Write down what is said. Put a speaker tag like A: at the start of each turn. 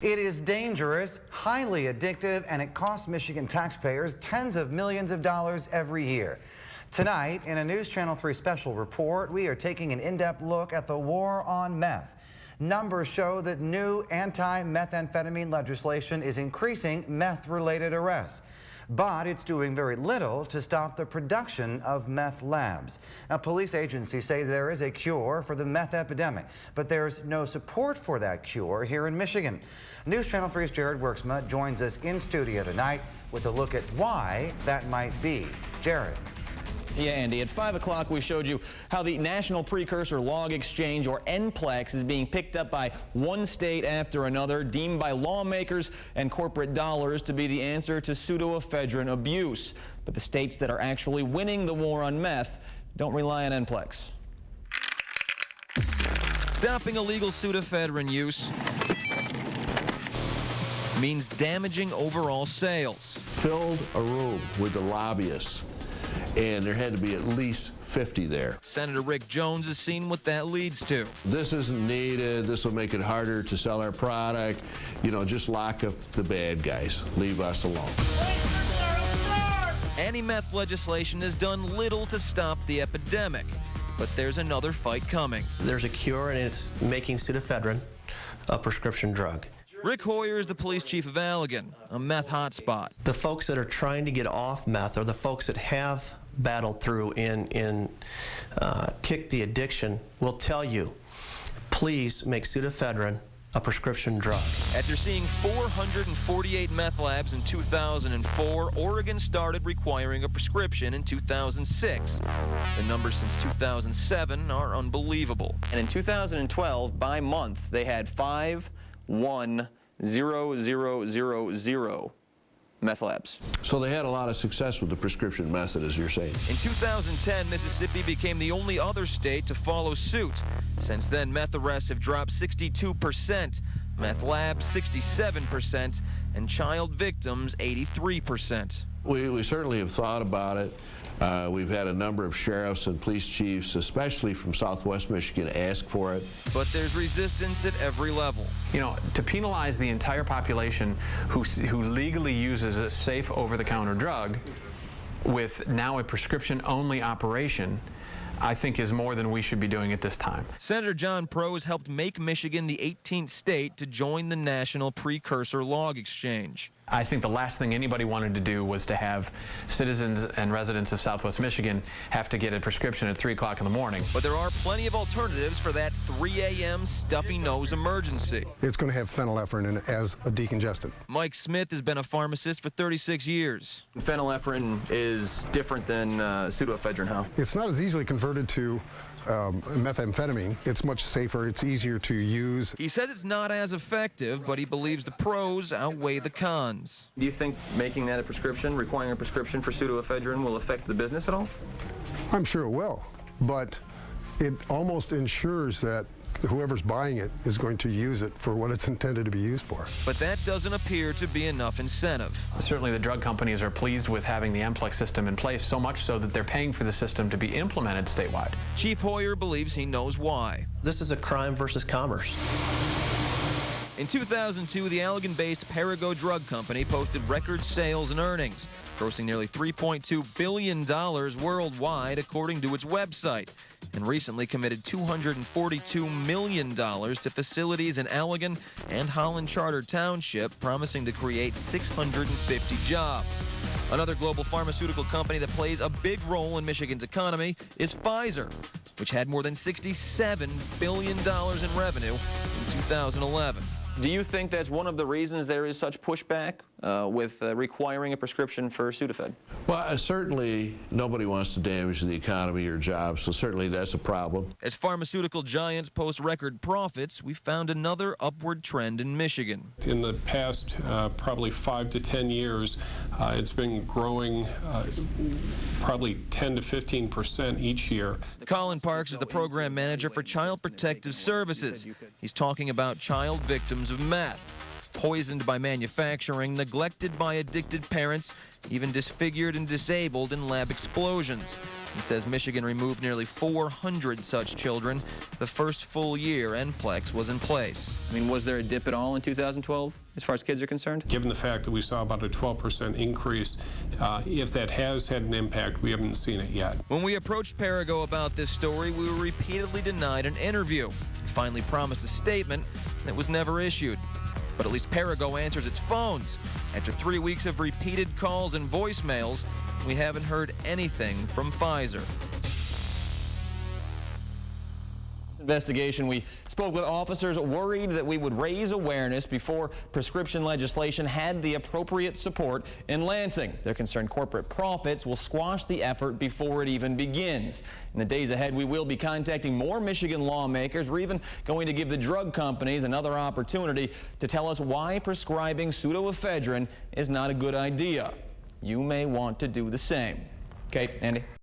A: It is dangerous, highly addictive, and it costs Michigan taxpayers tens of millions of dollars every year. Tonight, in a News Channel 3 special report, we are taking an in-depth look at the war on meth. Numbers show that new anti-methamphetamine legislation is increasing meth-related arrests. But it's doing very little to stop the production of meth labs. Now, police agencies say there is a cure for the meth epidemic, but there's no support for that cure here in Michigan. News Channel 3's Jared Worksma joins us in studio tonight with a look at why that might be. Jared.
B: Yeah, Andy, at 5 o'clock we showed you how the National Precursor Log Exchange, or NPLEX, is being picked up by one state after another, deemed by lawmakers and corporate dollars to be the answer to pseudoephedrine abuse. But the states that are actually winning the war on meth don't rely on NPLEX. Stopping illegal pseudoephedrine use means damaging overall sales.
C: Filled a room with the lobbyists, and there had to be at least 50 there.
B: Senator Rick Jones has seen what that leads to.
C: This isn't needed. This will make it harder to sell our product. You know, just lock up the bad guys. Leave us alone.
B: Anti-meth legislation has done little to stop the epidemic, but there's another fight coming.
D: There's a cure, and it's making pseudoephedrine a prescription drug.
B: Rick Hoyer is the police chief of Allegan, a meth hotspot.
D: The folks that are trying to get off meth are the folks that have battled through and kicked the addiction will tell you, please make pseudoephedrine a prescription drug.
B: After seeing 448 meth labs in 2004, Oregon started requiring a prescription in 2006. The numbers since 2007 are unbelievable. And in 2012, by month, they had 5,1,0,0,0 meth labs.
C: So they had a lot of success with the prescription method, as you're saying.
B: In 2010, Mississippi became the only other state to follow suit. Since then, meth arrests have dropped 62%, meth labs 67%, and child victims 83%.
C: We certainly have thought about it. We've had a number of sheriffs and police chiefs, especially from Southwest Michigan, ask for it.
B: But there's resistance at every level.
E: You know, to penalize the entire population who legally uses a safe over-the-counter drug with now a prescription-only operation, I think is more than we should be doing at this time.
B: Senator John Prose helped make Michigan the 18th state to join the National Precursor Log Exchange.
E: I think the last thing anybody wanted to do was to have citizens and residents of Southwest Michigan have to get a prescription at 3 o'clock in the morning.
B: But there are plenty of alternatives for that 3 a.m. stuffy nose emergency.
F: It's going to have phenylephrine in it as a decongestant.
B: Mike Smith has been a pharmacist for 36 years. Phenylephrine is different than pseudoephedrine, how?
F: It's not as easily converted to methamphetamine. It's much safer. It's easier to use.
B: He says it's not as effective, but he believes the pros outweigh the cons. Do you think making that a prescription, requiring a prescription for pseudoephedrine, will affect the business at all?
F: I'm sure it will, but it almost ensures that whoever's buying it is going to use it for what it's intended to be used for.
B: But that doesn't appear to be enough incentive.
E: Certainly the drug companies are pleased with having the NPLEX system in place, so much so that they're paying for the system to be implemented statewide.
B: Chief Hoyer believes he knows why.
D: This is a crime versus commerce.
B: In 2002, the Allegan-based Perigo Drug Company posted record sales and earnings, grossing nearly $3.2 billion worldwide, according to its website, and recently committed $242 million to facilities in Allegan and Holland Charter Township, promising to create 650 jobs. Another global pharmaceutical company that plays a big role in Michigan's economy is Pfizer, which had more than $67 billion in revenue in 2011. Do you think that's one of the reasons there is such pushback with requiring a prescription for Sudafed?
C: Well, certainly nobody wants to damage the economy or jobs, so certainly that's a problem.
B: As pharmaceutical giants post record profits, we found another upward trend in Michigan.
G: In the past probably 5 to 10 years, it's been growing probably 10 to 15% each year.
B: Colin Parks is the program manager for Child Protective Services. He's talking about child victims of meth. poisoned by manufacturing, neglected by addicted parents, even disfigured and disabled in lab explosions. He says Michigan removed nearly 400 such children the first full year NPLEX was in place.
H: I mean, was there a dip at all in 2012 as far as kids are concerned?
G: Given the fact that we saw about a 12% increase, if that has had an impact, we haven't seen it yet.
B: When we approached Perigo about this story, we were repeatedly denied an interview. Finally promised a statement that was never issued. But at least Perigo answers its phones. After 3 weeks of repeated calls and voicemails, we haven't heard anything from Pfizer.
H: Investigation, we spoke with officers worried that we would raise awareness before prescription legislation had the appropriate support in Lansing. They're concerned corporate profits will squash the effort before it even begins. In the days ahead, we will be contacting more Michigan lawmakers. We're even going to give the drug companies another opportunity to tell us why prescribing pseudoephedrine is not a good idea. You may want to do the same. Okay, Andy?